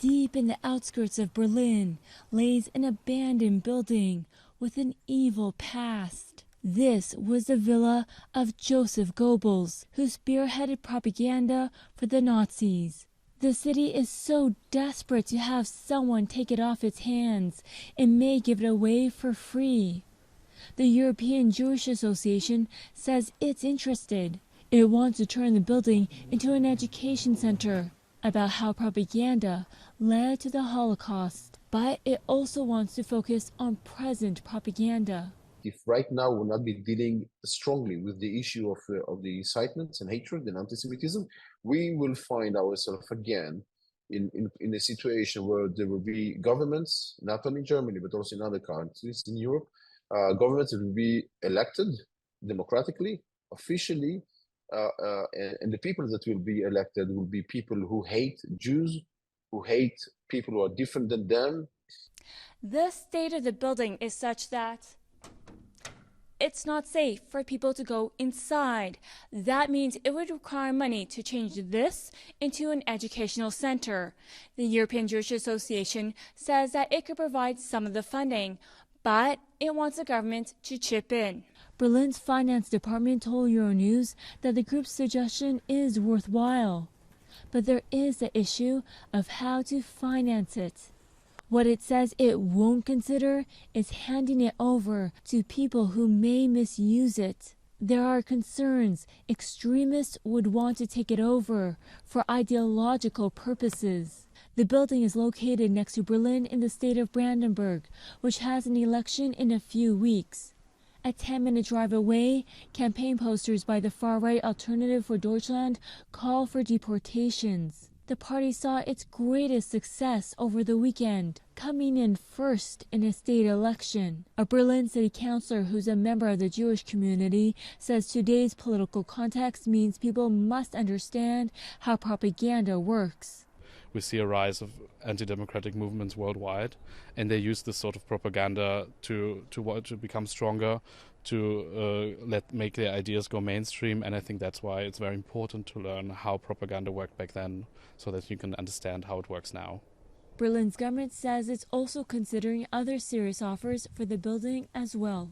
Deep in the outskirts of Berlin lays an abandoned building with an evil past. This was the villa of Joseph Goebbels, who spearheaded propaganda for the Nazis. The city is so desperate to have someone take it off its hands and may give it away for free. The European Jewish Association says it's interested. It wants to turn the building into an education center about how propaganda led to the Holocaust, but it also wants to focus on present propaganda. If right now we'll not be dealing strongly with the issue of the incitements and hatred and anti-Semitism, we will find ourselves again in a situation where there will be governments, not only in Germany, but also in other countries in Europe, governments will be elected democratically, officially, and the people that will be elected will be people who hate Jews, who hate people who are different than them. The state of the building is such that it's not safe for people to go inside. That means it would require money to change this into an educational center. The European Jewish Association says that it could provide some of the funding, but it wants the government to chip in. Berlin's finance department told Euronews that the group's suggestion is worthwhile. But there is the issue of how to finance it. What it says it won't consider is handing it over to people who may misuse it. There are concerns extremists would want to take it over for ideological purposes. The building is located next to Berlin in the state of Brandenburg, which has an election in a few weeks. A 10-minute drive away, campaign posters by the far-right Alternative for Deutschland call for deportations. The party saw its greatest success over the weekend, coming in first in a state election. A Berlin city councilor who's a member of the Jewish community says today's political context means people must understand how propaganda works. We see a rise of anti-democratic movements worldwide, and they use this sort of propaganda to become stronger, to make their ideas go mainstream. And I think that's why it's very important to learn how propaganda worked back then, so that you can understand how it works now. Berlin's government says it's also considering other serious offers for the building as well.